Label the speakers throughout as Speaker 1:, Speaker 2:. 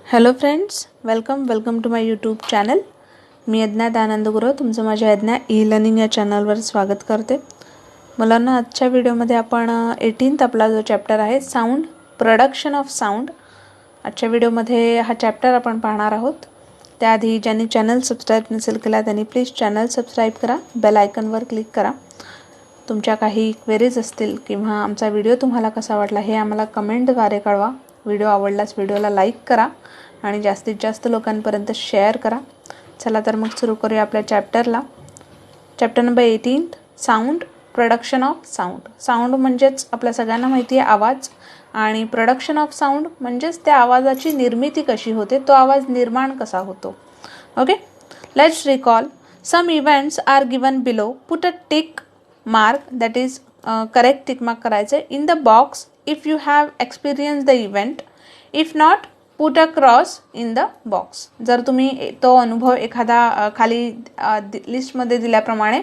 Speaker 1: Hello friends, welcome to my YouTube channel. मी यज्ञा दयानंद गुरव तुमचं माझ्या यज्ञा ई लर्निंग या चॅनलवर स्वागत करते. मुलांना आजच्या व्हिडिओमध्ये आपण 18th आपला जो चॅप्टर आहे साऊंड, प्रोडक्शन ऑफ साऊंड, आजच्या व्हिडिओमध्ये हा चॅप्टर आपण पाहणार आहोत. त्याआधी ज्यांनी चॅनल सबस्क्राईब नसेल केला त्यांनी प्लीज चॅनल सबस्क्राईब करा, बेल आयकॉनवर क्लिक करा. तुमच्या काही क्वेरीज असतील किंवा आमचा व्हिडिओ तुम्हाला कसा वाटला हे आम्हाला कमेंटद्वारे कळवा. व्हिडिओ आवडल्यास व्हिडिओला लाईक करा आणि जास्तीत जास्त लोकांपर्यंत शेअर करा. चला तर मग सुरू करूया आपल्या चॅप्टरला. Chapter number 18, sound, production of sound. Sound म्हणजेच आपल्या सगळ्यांना माहिती आहे आवाज, आणि प्रोडक्शन ऑफ साऊंड म्हणजेच त्या आवाजाची निर्मिती कशी होते, तो आवाज निर्माण कसा होतो. Okay, let's recall some events are given below. Put a tick mark, that is correct tick mark करायचं in the box if you have experience the event. If not, put a cross in the box. जर तुम्ही तो अनुभव एखादा खाली लिस्टमध्ये दिल्याप्रमाणे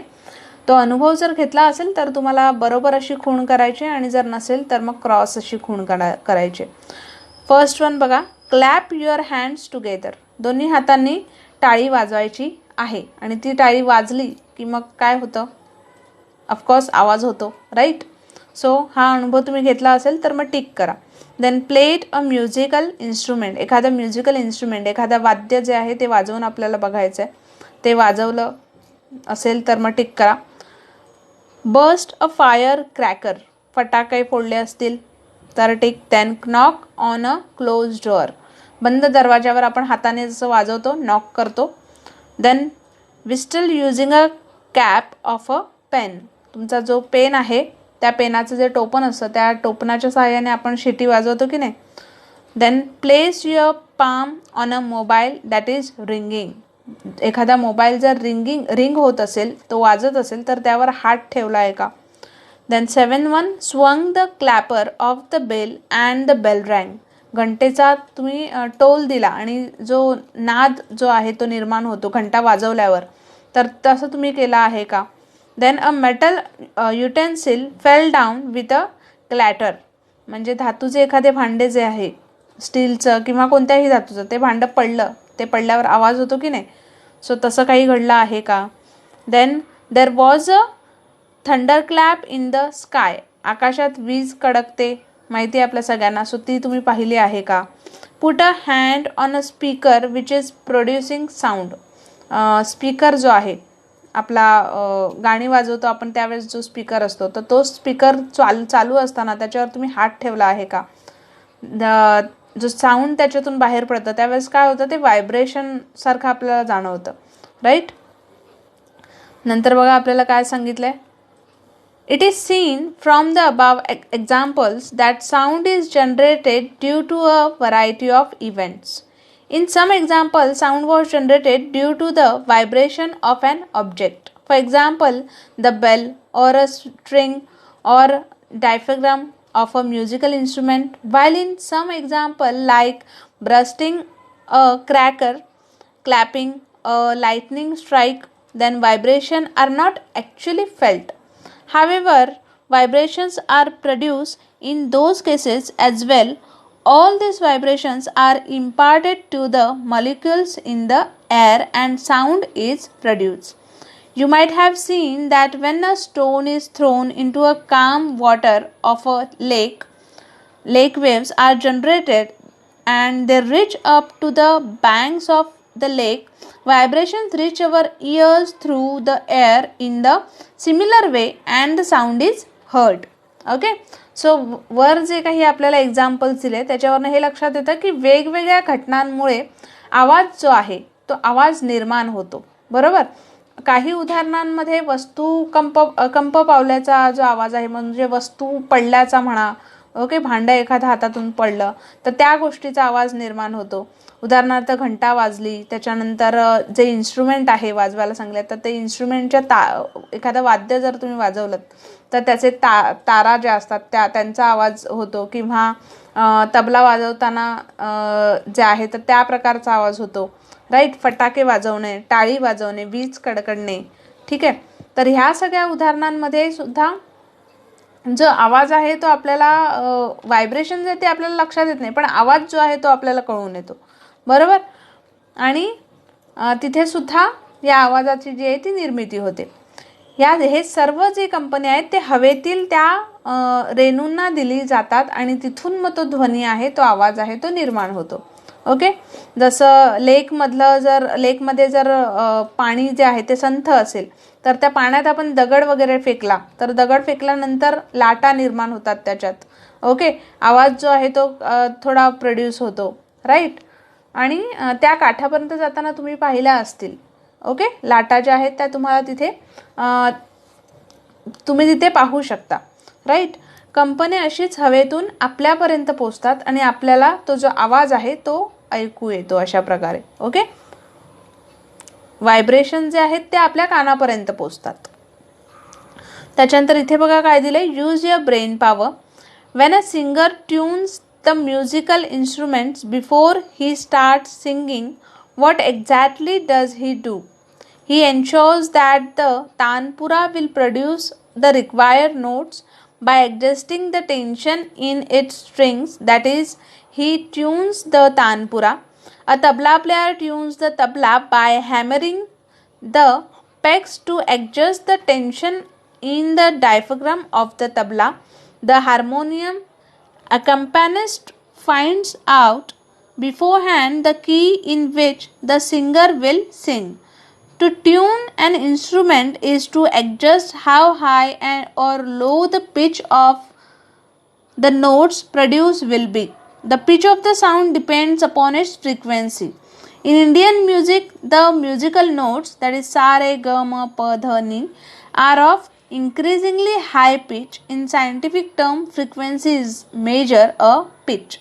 Speaker 1: तो अनुभव जर घेतला असेल तर तुम्हाला बरोबर अशी खूण करायची, आणि जर नसेल तर मग क्रॉस अशी खूण करायची. फर्स्ट वन बघा, क्लॅप युअर हँड्स टुगेदर. दोन्ही हातांनी टाळी वाजवायची आहे, आणि ती टाळी वाजली की मग काय होतं? ऑफकोर्स आवाज होतो, राईट. सो हा अनुभव तुम्ही घेतला असेल तर मग टिक करा. Then played a musical instrument. एखादं म्युझिकल इन्स्ट्रुमेंट, एखादं वाद्य जे आहे ते वाजवून आपल्याला बघायचं आहे, ते वाजवलं असेल तर मग टिक करा. Burst a fire cracker. फटाके फोडले असतील तर tick. Then knock on a close door. बंद दरवाजावर आपण हाताने जसं वाजवतो, नॉक करतो. Then whistle using a cap of a pen. तुमचा जो पेन आहे त्या पेनाचं जे टोपण असतं त्या टोपणाच्या सहाय्याने आपण शिटी वाजवतो की नाही. Then place your palm on a mobile that is ringing. एखादा मोबाईल जर रिंग होत असेल, तो वाजत असेल तर त्यावर हात ठेवला आहे का. Then 7 swung the clapper of the bell and the bell rang. घंटेचा तुम्ही टोल दिला आणि जो नाद जो आहे तो निर्माण होतो घंटा वाजवल्यावर, तर तसं तुम्ही केलं आहे का. Then a metal utensil fell down with a clatter. म्हणजे धातूचे एखादे भांडे जे आहे, स्टीलचं किंवा कोणत्याही धातूचं, ते भांडं पडलं, ते पडल्यावर आवाज होतो की नाही. सो तसं काही घडलं आहे का. Then there was a thunder clap in the sky. आकाशात वीज कडकते, माहिती आहे आपल्या सगळ्यांना, सो ती तुम्ही पाहिली आहे का. Put a hand on a speaker which is producing sound. Speaker जो आहे आपला, गाणी वाजवतो आपण त्यावेळेस जो स्पीकर असतो, तर तो स्पीकर चालू असताना त्याच्यावर तुम्ही हात ठेवला आहे का. जो साऊंड त्याच्यातून बाहेर पडतं त्यावेळेस काय होतं, ते व्हायब्रेशन सारखं आपल्याला जाणवतं, राईट. नंतर बघा आपल्याला काय सांगितलंय. It is seen from the above examples that sound is generated due to a variety of events. In some examples, sound was generated due to the vibration of an object. For example, the bell or a string or diaphragm of a musical instrument. While in some example like bursting a cracker, clapping, a lightning strike, then vibration are not actually felt. However, vibrations are produced in those cases as well. All these vibrations are imparted to the molecules in the air and sound is produced. You might have seen that when a stone is thrown into a calm water of a lake, lake waves are generated and they reach up to the banks of the lake. Vibrations reach our ears through the air in the similar way and the sound is heard. Okay, so वर जे काही आपल्याला examples दिले त्याच्यावरनं हे लक्षात येतं की वेगवेगळ्या घटनांमुळे आवाज जो आहे तो आवाज निर्माण होतो, बरोबर. काही उदाहरणांमध्ये वस्तू कंप पावल्याचा जो आवाज आहे, म्हणजे वस्तू पडल्याचा म्हणा, ओके, भांडं एखाद्या हातातून पडलं तर त्या गोष्टीचा आवाज निर्माण होतो. उदाहरणार्थ घंटा वाजली, त्याच्यानंतर जे इन्स्ट्रुमेंट आहे वाजवायला सांगले तर ते इन्स्ट्रुमेंटच्या एखादं वाद्य जर तुम्ही वाजवलं तर त्याचे तारा ज्या असतात त्यांचा आवाज होतो, किंवा तबला वाजवताना जे आहे तर त्या प्रकारचा आवाज होतो, राईट. फटाके वाजवणे, टाळी वाजवणे, वीज कडकडणे, ठीक आहे. तर ह्या सगळ्या उदाहरणांमध्ये सुद्धा जो आवाज आहे तो आपल्याला व्हायब्रेशन जे ते आपल्याला लक्षात येत नाही, पण आवाज जो आहे तो आपल्याला कळून येतो, बरोबर. आणि तिथे सुद्धा या आवाजाची जी आहे ती निर्मिती होते. हे सर्व जे कंपनी आहेत ते हवेतील त्या रेणूंना दिली जातात आणि तिथून मग तो ध्वनी आहे, तो आवाज आहे, तो निर्माण होतो. ओके. जसं लेकमध्ये जर पाणी जे आहे ते संथ असेल तर त्या पाण्यात आपण दगड वगैरे फेकला तर दगड फेकल्यानंतर लाटा निर्माण होतात त्याच्यात. ओके. आवाज जो आहे तो थोडा प्रोड्यूस होतो, राईट. आणि त्या काठापर्यंत जाताना तुम्ही पाहिल्या असतील. ओके. लाटा ज्या आहेत त्या तुम्हाला तिथे तुम्ही तिथे पाहू शकता, राईट. कंपने अशीच हवेतून आपल्यापर्यंत पोहोचतात आणि आपल्याला तो जो आवाज आहे तो ऐकू येतो अशा प्रकारे. ओके. व्हायब्रेशन जे आहेत ते आपल्या कानापर्यंत पोहोचतात. त्याच्यानंतर इथे बघा काय दिलंय, use your brain power. When a singer tunes the musical instruments before he starts singing, what exactly does he do? He ensures that the tanpura will produce the required notes by adjusting the tension in its strings. That is, he tunes the tanpura. A tabla player tunes the tabla by hammering the pegs to adjust the tension in the diaphragm of the tabla. The harmonium accompanist finds out beforehand the key in which the singer will sing. To tune an instrument is to adjust how high or low the pitch of the notes produced will be. The pitch of the sound depends upon its frequency. In Indian music, the musical notes, that is sa, re, ga, ma, pa, dha, ni, are of increasingly high pitch. In scientific term, frequency is measure a pitch.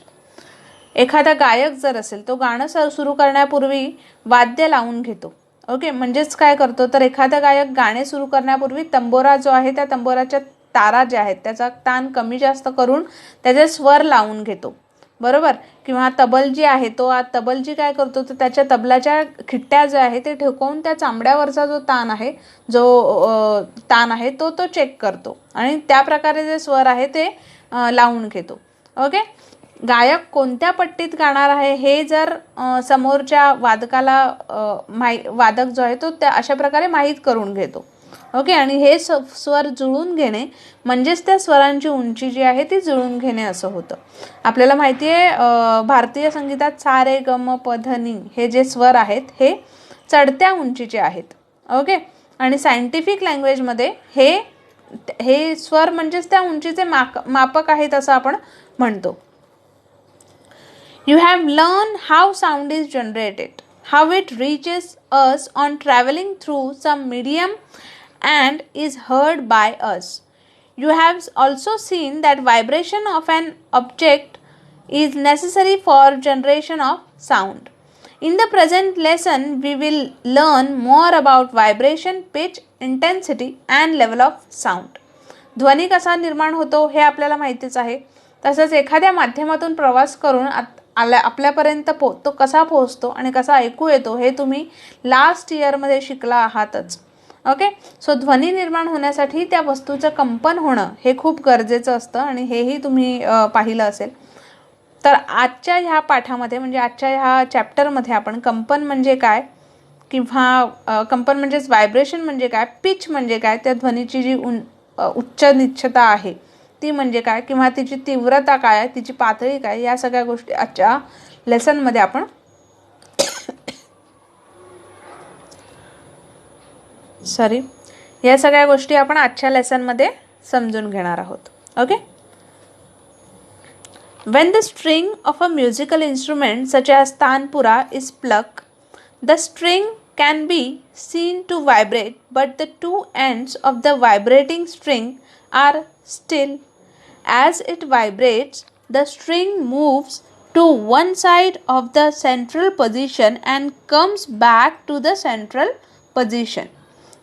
Speaker 1: एखादा गायक जर असेल तो गाणं सुरू करण्यापूर्वी वाद्य लावून घेतो. ओके. म्हणजेच काय करतो तर एखादा गायक गाणे सुरू करण्यापूर्वी तंबोरा जो आहे त्या तंबोराच्या तारा ज्या आहेत त्याचा ताण कमी जास्त करून त्याचे स्वर लावून घेतो, बरोबर. किंवा तबल जी आहे तबलजी काय करतो तर त्याच्या तबलाच्या खिट्ट्या ज्या आहे ते ठेवून त्या चांबड्यावरचा जो ताण आहे तो चेक करतो आणि त्या प्रकारे जे स्वर आहे ते लावून घेतो. ओके. गायक कोणत्या पट्टीत गाणार आहे हे जर समोरच्या वादकाला वादक जो आहे तो त्या अशा प्रकारे माहीत करून घेतो. ओके. आणि हे स्वर जुळून घेणे म्हणजेच त्या स्वरांची उंची जी आहे ती जुळून घेणे असं होतं. आपल्याला माहिती आहे भारतीय संगीतात सा, रे, ग, म, प, ध, नि हे जे स्वर आहेत हे चढत्या उंचीचे आहेत. ओके. आणि सायंटिफिक लँग्वेजमध्ये हे स्वर म्हणजेच त्या उंचीचे मापक आहेत असं आपण म्हणतो. You have learned how sound is generated, how it reaches us on traveling through some medium and is heard by us. You have also seen that vibration of an object is necessary for generation of sound. In the present lesson, we will learn more about vibration, pitch, intensity and level of sound. ध्वनी कसा निर्माण होतो हे आपल्याला माहितीच आहे. तसंच एखाद्या माध्यमातून प्रवास करून आपल्यापर्यंत तो कसा पोहोचतो आणि कसा ऐकू येतो हे तुम्ही लास्ट इयरमध्ये शिकला आहातच. ओके. सो ध्वनी निर्माण होण्यासाठी त्या वस्तूचं कंपन होणं हे खूप गरजेचं असतं आणि हेही तुम्ही पाहिलं असेल. तर आजच्या ह्या पाठामध्ये म्हणजे आजच्या ह्या चॅप्टरमध्ये आपण कंपन म्हणजे काय किंवा कंपन म्हणजेच व्हायब्रेशन म्हणजे काय, पिच म्हणजे काय, त्या ध्वनीची जी उच्च निश्चता आहे ती म्हणजे काय किंवा तिची तीव्रता काय आहे, तिची पातळी काय, या सगळ्या गोष्टी आजच्या लेसनमध्ये आपण या सगळ्या गोष्टी आपण आजच्या लेसनमध्ये समजून घेणार आहोत. Okay. When the string of a musical instrument such as tanpura is plucked, the string can be seen to vibrate, but the two ends of the vibrating string are still. As it vibrates, the string moves to one side of the central position and comes back to the central position.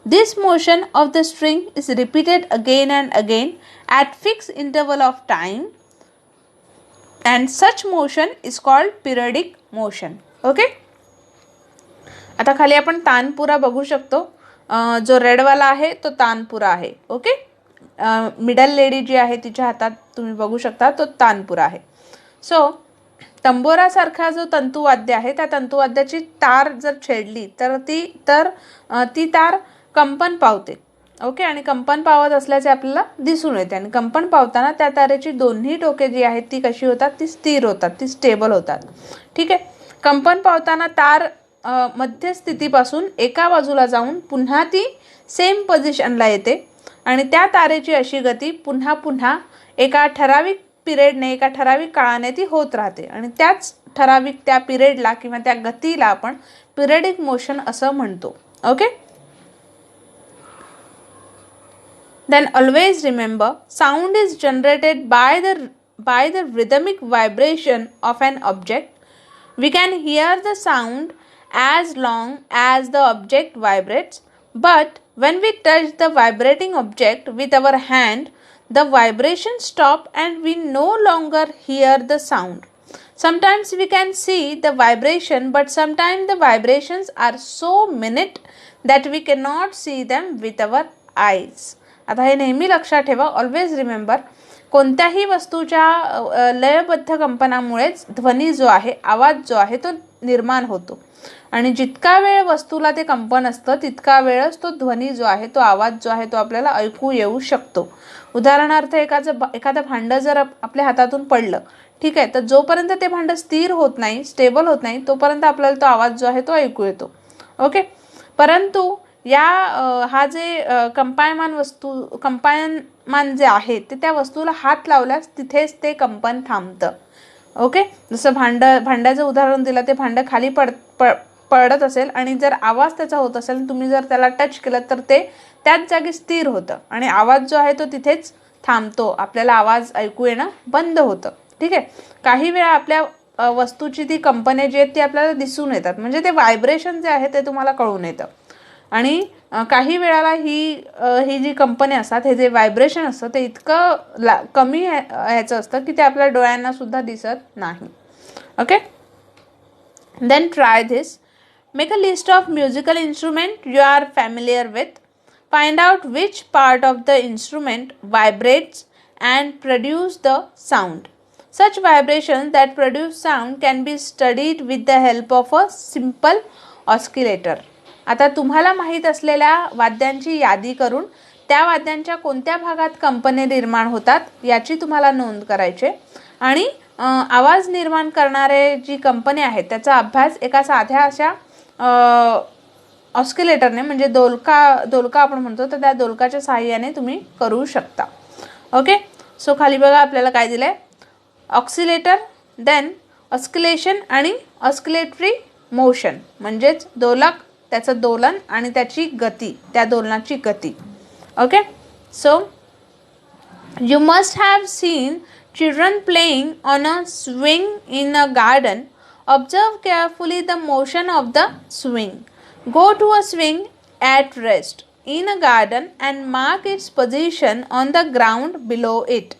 Speaker 1: This motion of the string is repeated again and again at fixed interval of time, and such motion is called periodic motion. Okay. आता खाली आपण तानपुरा बघू शकतो. जो रेडवाला आहे तो तानपुरा आहे. Okay. Middle lady जी आहे तिच्या हातात तुम्ही बघू शकता तो तानपुरा आहे. सो तंबोरासारखा जो तंतुवाद्य आहे त्या तंतुवाद्याची तार जर छेडली तर ती तार कंपन पावते. ओके, आणि कंपन पावत असल्याचे आपल्याला दिसून येते. आणि कंपन पावताना त्या तारेची दोन्ही टोके जी आहेत ती कशी होतात, ती स्थिर होतात, ती स्टेबल होतात. ठीक आहे. कंपन पावताना तार मध्य स्थितीपासून एका बाजूला जाऊन पुन्हा ती सेम पोझिशनला येते आणि त्या तारेची अशी गती पुन्हा पुन्हा एका ठराविक पिरियडने, एका ठराविक काळाने ती होत राहते. आणि त्याच ठराविक त्या पिरियडला किंवा त्या गतीला आपण पिरियडिक मोशन असं म्हणतो. Okay. Then always remember, sound is generated by the rhythmic vibration of an object. We can hear the sound as long as the object vibrates, but when we touch the vibrating object with our hand, the vibration stops and we no longer hear the sound. Sometimes we can see the vibration, but sometimes the vibrations are so minute that we cannot see them with our eyes. आता हे नेहमी लक्षात ठेवा, always remember, कोणत्याही वस्तूच्या लयबद्ध कंपनामुळेच ध्वनी जो आहे, आवाज जो आहे तो निर्माण होतो. आणि जितका वेळ वस्तूला ते कंपन असतं तितका वेळच तो ध्वनी जो आहे, तो आवाज जो आहे तो आपल्याला ऐकू येऊ शकतो. उदाहरणार्थ एखादं भांडं जर आपल्या हातातून पडलं, ठीक आहे, तर जोपर्यंत ते भांडं स्थिर होत नाही, स्टेबल होत नाही, तोपर्यंत आपल्याला तो आवाज जो आहे तो ऐकू येतो. ओके. परंतु हा जे कंपायमान जे आहे ते त्या वस्तूला हात लावल्यास तिथेच ते कंपन थांबतं. ओके. जसं भांड्याचं उदाहरण दिलं, ते भांडं खाली पडत असेल आणि जर आवाज त्याचा होत असेल, तुम्ही जर त्याला टच केलं तर ते त्याच जागी स्थिर होतं आणि आवाज जो आहे तो तिथेच थांबतो. आपल्याला आवाज ऐकू येणं बंद होतं. ठीक आहे. काही वेळा आपल्या वस्तूची ती कंपने जी आहेत ती आपल्याला दिसून येतात, म्हणजे ते व्हायब्रेशन जे आहे ते तुम्हाला कळून येतं. आणि काही वेळाला ही जी कंपनी असतात, हे जे व्हायब्रेशन असतं ते इतकं कमी ह्याचं असतं की ते आपल्या डोळ्यांना सुद्धा दिसत नाही. Okay. Then try this. Make a list of musical instrument you are familiar with. Find out which part of the instrument vibrates and produce the sound. Such vibrations that produce sound can be studied with the help of a simple oscillator. आता तुम्हाला माहीत असलेल्या वाद्यांची यादी करून त्या वाद्यांच्या कोणत्या भागात कंपने निर्माण होतात याची तुम्हाला नोंद करायची आणि आवाज निर्माण करणारे जी कंपनी आहेत त्याचा अभ्यास एका साध्या अशा ऑस्किलेटरने, म्हणजे दोलका आपण म्हणतो, तर त्या दोलकाच्या सहाय्याने तुम्ही करू शकता. ओके. सो खाली बघा आपल्याला काय दिलंय, ऑक्सिलेटर, देन ऑस्किलेशन आणि ऑस्किलेटरी मोशन, म्हणजेच दोलक, त्याचं दोलन आणि त्याची गती, त्या दोलनाची गती. Okay. So you must have seen children playing on a swing in a garden. Observe carefully the motion of the swing. Go to a swing at rest in a garden and mark its position on the ground below it.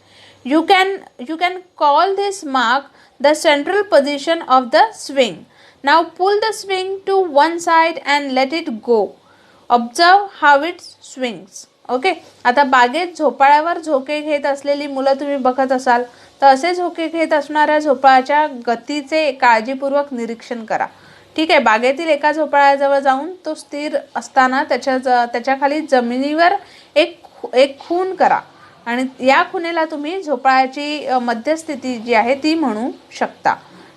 Speaker 1: You can call this mark the central position of the swing. Now pull the swing to one side and let it go. Observe how it swings. Okay. आता बागेत झोपाळ्यावर झोके घेत असलेली मुलं तुम्ही बघत असाल, तर असे झोके घेत असणाऱ्या झोपाळ्याच्या गतीचे काळजीपूर्वक निरीक्षण करा. ठीक आहे. बागेतील एका झोपाळ्याजवळ जाऊन तो स्थिर असताना त्याच्या खाली जमिनीवर एक खून करा आणि या खुणेला तुम्ही झोपाळ्याची मध्यस्थिती जी आहे ती म्हणू शकता.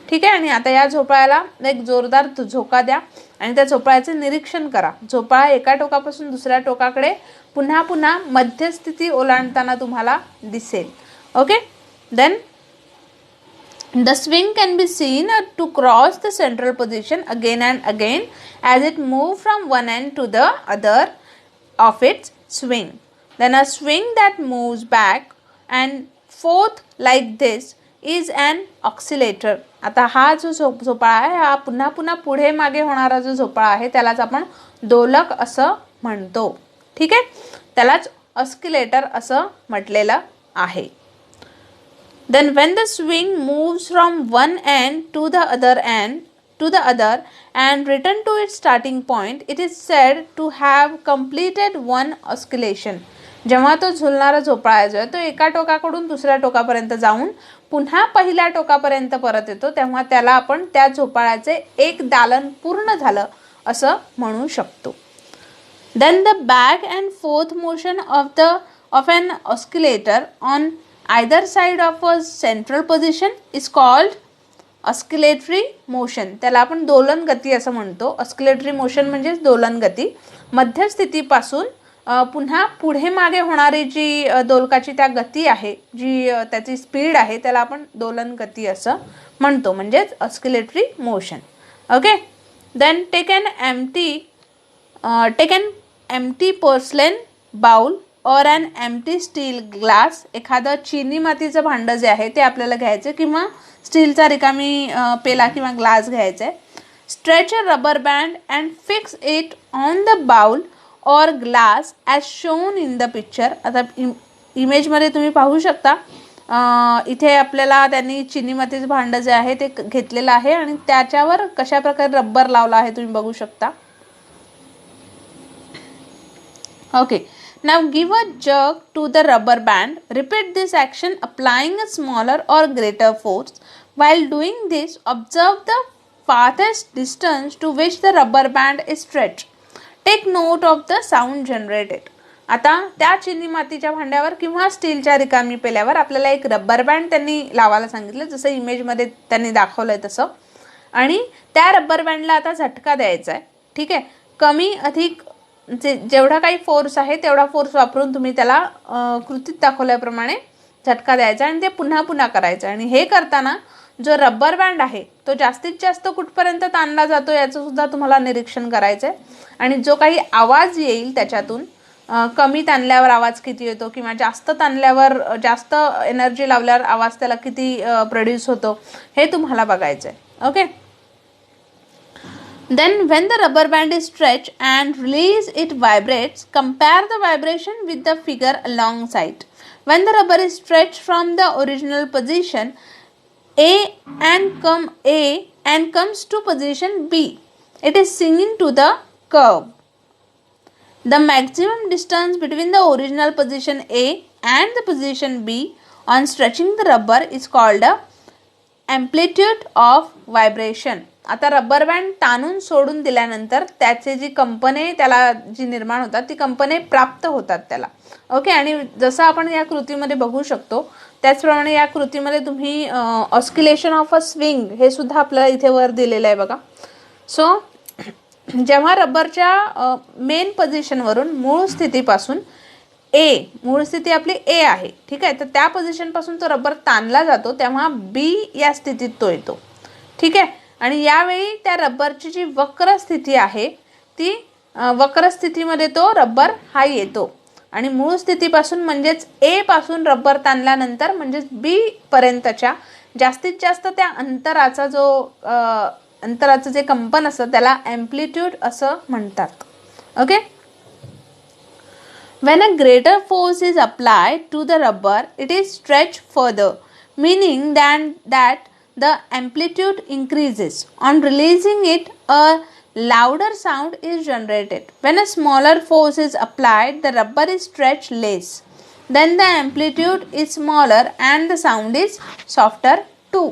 Speaker 1: ठीक आहे. आणि आता या झोपाळ्याला एक जोरदार झोका द्या आणि त्या झोपाळ्याचे निरीक्षण करा. झोपाळा एका टोकापासून दुसऱ्या टोकाकडे पुन्हा पुन्हा मध्यस्थिती ओलांडताना तुम्हाला दिसेल. Okay. Then the swing can be seen to cross the central position again and again as it moves from one end to the other of its swing. Then a swing that moves back and forth like this is an oscillator. आता हा जो झोपाळा आहे हा पुन्हा पुन्हा पुढे मागे होणारा जो झोपाळा आहे त्यालाच आपण दोलक असं म्हणतो. ठीक आहे. त्यालाच ऑस्किलेटर असं म्हटलेलं आहे. Then when the swing moves from one end to the other and return to its starting point, it is said to have completed one oscillation. जेव्हा तो झुलणारा झोपाळा जो आहे तो एका टोकाकडून दुसऱ्या टोकापर्यंत जाऊन पुन्हा पहिल्या टोकापर्यंत परत येतो, तेव्हा त्याला आपण त्या झोपाळ्याचे एक दालन पूर्ण झालं असं म्हणू शकतो. Then the back and forth motion of an oscillator on either side of a central position is called oscillatory motion. त्याला आपण दोलन गती असं म्हणतो. ऑस्किलेटरी मोशन म्हणजे दोलन गती. मध्यस्थितीपासून पुन्हा पुढे मागे होणारी जी दोलकाची त्या गती आहे, जी त्याची स्पीड आहे, त्याला आपण दोलन गती असं म्हणतो, म्हणजेच oscillatory motion. Okay. Then take an empty porcelain bowl और एन एम्प्टी स्टील ग्लास. एखादं चिनी मातीचं भांडं जे आहे ते आपल्याला घ्यायचं किंवा स्टीलचा रिकामी पेला किंवा ग्लास घ्यायचा आहे. Stretch a rubber band and fix it on the bowl or glass as shown in the picture. आता इमेजमध्ये तुम्ही पाहू शकता, इथे आपल्याला त्यांनी चिनी मातीचं भांडं जे आहे ते घेतलेलं आहे आणि त्याच्यावर कशा प्रकारे रबर लावला आहे तुम्ही बघू शकता. Okay. Now give a jerk to the rubber band. Repeat this action applying a smaller or greater force. While doing this, observe the farthest distance to which the rubber band is stretched. Take note of the sound generated. आता त्या चिनी मातीच्या भांड्यावर किंवा स्टीलच्या रिकामी पेल्यावर आपल्याला एक रबर बँड त्यांनी लावायला सांगितलं, जसं इमेजमध्ये त्यांनी दाखवलंय तसं. आणि त्या रबर बँडला आता झटका द्यायचा आहे. ठीक आहे. कमी अधिक जेवढा काही फोर्स आहे तेवढा फोर्स वापरून तुम्ही त्याला कृतीत दाखवल्याप्रमाणे झटका द्यायचा आणि ते पुन्हा पुन्हा करायचं. आणि हे करताना जो रबर बँड आहे तो जास्तीत जास्त कुठपर्यंत ताणला जातो याचं सुद्धा तुम्हाला निरीक्षण करायचं आहे. आणि जो काही आवाज येईल त्याच्यातून, कमी ताणल्यावर आवाज किती येतो किंवा जास्त ताणल्यावर, जास्त एनर्जी लावल्यावर आवाज त्याला किती प्रोड्यूस होतो हे तुम्हाला बघायचं आहे. Okay. Then when the rubber band is stretched and released, it vibrates. Compare the vibration with the figure alongside. When the rubber is stretched from the original position A and comes to position B, it is singing to the curve. The maximum distance between the original position A and the position B on stretching the rubber is called a amplitude of vibration. आता rubber band ताणून सोडून दिल्यानंतर त्याचे जी कंपने त्याला जी निर्माण होतात ती कंपने प्राप्त होतात त्याला. ओके. आणि जसं आपण या कृतीमध्ये बघू शकतो त्याचप्रमाणे या कृतीमध्ये तुम्ही ऑस्किलेशन ऑफ अ स्विंग हे सुद्धा आपल्याला इथे वर दिलेलं आहे बघा. सो जेव्हा रबरच्या मेन पोझिशनवरून मूळ स्थितीपासून मूळ स्थिती आपली ए आहे, ठीक आहे, तर त्या पोझिशनपासून तो रबर ताणला जातो तेव्हा बी या स्थितीत तो येतो. ठीक आहे. आणि यावेळी त्या रबरची जी वक्र स्थिती आहे ती वक्र स्थितीमध्ये तो रबर हा येतो आणि मूळ स्थितीपासून म्हणजेच ए पासून रबर ताणल्यानंतर म्हणजेच बी पर्यंतच्या जास्तीत जास्त त्या अंतराचं जे कंपन असतं त्याला एम्प्लिट्यूड असं म्हणतात. Okay. When a greater force is applied to the rubber, it is stretched further, meaning that the amplitude increases. On releasing it, a louder sound is generated. When a smaller force is applied, the rubber is stretched less. Then the amplitude is smaller and the sound is softer too.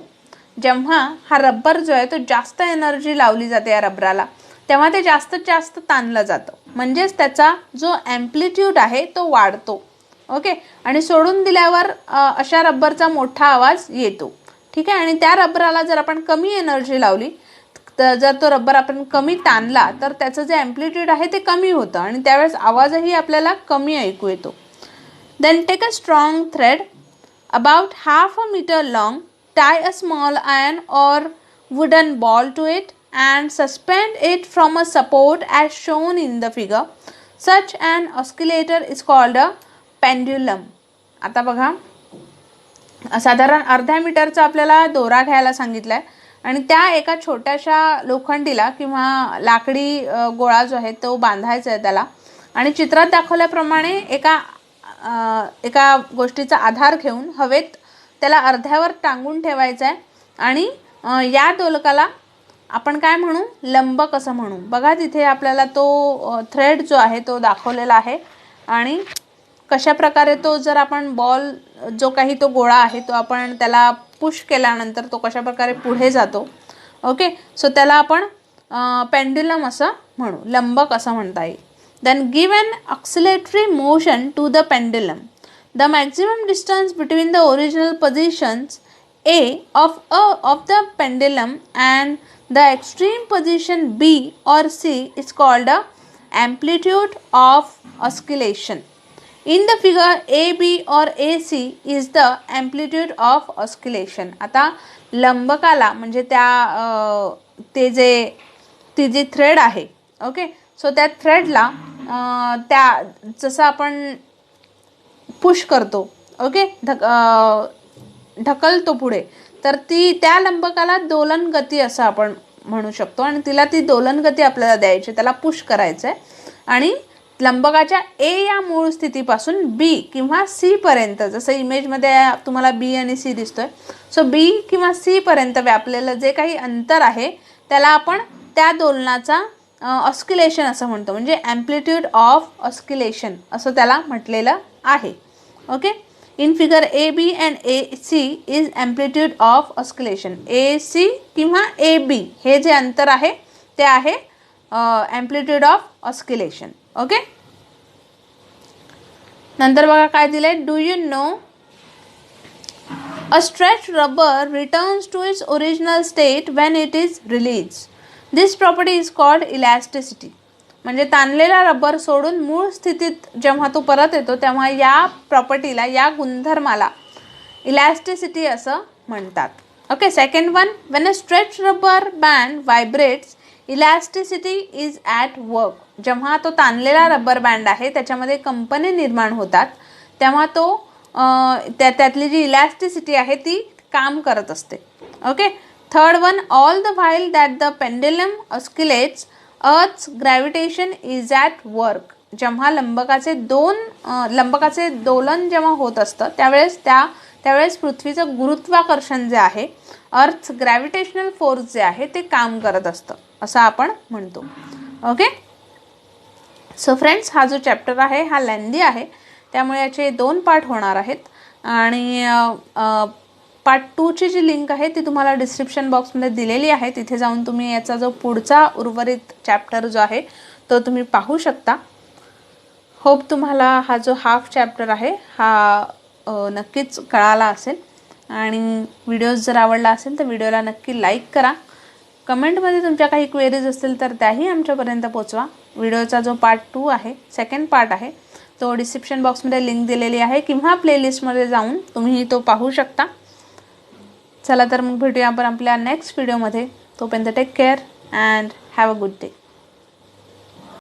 Speaker 1: जेव्हा हा rubber जो आहे तो जास्त energy लावली जाते या रबराला तेव्हा ते जास्तीत जास्त ताणलं जातं, म्हणजेच त्याचा जो ॲम्प्लिट्यूड आहे तो वाढतो. ओके. आणि सोडून दिल्यावर अशा रबरचा मोठा आवाज येतो. ठीक आहे. आणि त्या रबराला जर आपण कमी एनर्जी लावली तर जर तो रबर आपण कमी ताणला तर त्याचं जे ॲम्प्लिट्यूड आहे ते कमी होतं आणि त्यावेळेस आवाजही आपल्याला कमी ऐकू येतो. Then take a strong thread about 1/2 metre long, tie a small iron or wooden ball to it and suspend it from a support as shown in the figure. Such an oscillator is called a pendulum. आता बघा, साधारण अर्ध्या मीटरचा आपल्याला दोरा घ्यायला सांगितलाय आणि त्या एका छोट्याशा लोखंडीला किंवा लाकडी गोळा जो आहे तो बांधायचा आहे त्याला आणि चित्रात दाखवल्याप्रमाणे एका गोष्टीचा आधार घेऊन हवेत त्याला अर्ध्यावर टांगून ठेवायचं आहे आणि या दोलकाला आपण काय म्हणू, लंबक असं म्हणू. बघा तिथे आपल्याला तो थ्रेड जो आहे तो दाखवलेला आहे आणि कशा प्रकारे तो जर आपण बॉल जो काही तो गोळा आहे तो आपण त्याला पुश केल्यानंतर तो कशा प्रकारे पुढे जातो. ओके, सो त्याला आपण पेंड्युलम असं म्हणू, लंबक असं म्हणता येईल. Then give an oscillatory motion to the pendulum. The maximum distance between the original positions A of the pendulum and the extreme position B or C is called the amplitude of oscillation. In the figure AB or AC is the amplitude of oscillation. आता लंबकाला म्हणजे ती जी thread आहे, okay, so त्या थ्रेडला त्या जसं आपण push करतो, okay, ढकलतो पुढे, तर त्या लंबकाला दोलन गती असं आपण म्हणू शकतो. आणि तिला ती दोलन गती आपल्याला द्यायची, त्याला पुश करायचं आहे. आणि लंबकाच्या ए या मूळ स्थितीपासून बी किंवा सी पर्यंत, जसं इमेजमध्ये तुम्हाला बी आणि सी दिसतोय, सो बी किंवा सी पर्यंत व्यापलेलं जे काही अंतर आहे त्याला आपण त्या दोलनाचा ऑस्किलेशन असं म्हणतो, म्हणजे ॲम्प्लिट्यूड ऑफ ऑस्किलेशन असं त्याला म्हटलेलं आहे. Okay, in figure A B and A C is amplitude of oscillation. A C किंवा ए बी हे जे अंतर आहे ते आहे ॲम्प्लिट्यूड ऑफ ऑस्किलेशन. ओके, नंतर बघा काय दिलंय. Do you know a stretch rubber returns to its original state when it is release. This property is called elasticity. म्हणजे ताणलेला रबर सोडून मूळ स्थितीत जेव्हा तो परत येतो तेव्हा या प्रॉपर्टीला, या गुणधर्माला इलॅस्टिसिटी असं म्हणतात. Okay, second one, when a stretch rubber band vibrates elasticity is at work. जेव्हा तो ताणलेला रबर बँड आहे त्याच्यामध्ये कंपने निर्माण होतात तेव्हा तो त्यातली जी इलॅस्टिसिटी आहे ती काम करत असते. Okay, third one, all the while that the pendulum oscillates earth's gravitation is at work. जेव्हा लंबकाचे दोलन जेव्हा होत असतं त्यावेळेस पृथ्वीचं गुरुत्वाकर्षण जे आहे, अर्थ्स ग्रॅव्हिटेशनल फोर्स जे आहे ते काम करत असतं असं आपण म्हणतो. ओके, सो फ्रेंड्स, हा जो चॅप्टर आहे हा लेंदी आहे, त्यामुळे याचे 2 पार्ट होणार आहेत. आणि पार्ट 2ची जी लिंक आहे ती तुम्हाला डिस्क्रिप्शन बॉक्समध्ये दिलेली आहे. तिथे जाऊन तुम्ही याचा जो पुढचा उर्वरित चॅप्टर जो आहे तो तुम्ही पाहू शकता. होप तुम्हाला हा जो हाफ चॅप्टर आहे हा नक्कीच कळाला असेल. आणि व्हिडिओज जर आवडला असेल तर व्हिडिओला नक्की लाईक करा. कमेंटमध्ये तुमच्या काही क्वेरीज असतील तर त्याही आमच्यापर्यंत पोचवा. व्हिडिओचा जो पार्ट 2 आहे, सेकंड पार्ट आहे, तो डिस्क्रिप्शन बॉक्समध्ये लिंक दिलेली आहे किंवा प्लेलिस्टमध्ये जाऊन तुम्ही तो पाहू शकता. चला तर मग भेटूया आपण आपल्या नेक्स्ट व्हिडिओमध्ये. तोपर्यंत take care and have a good day.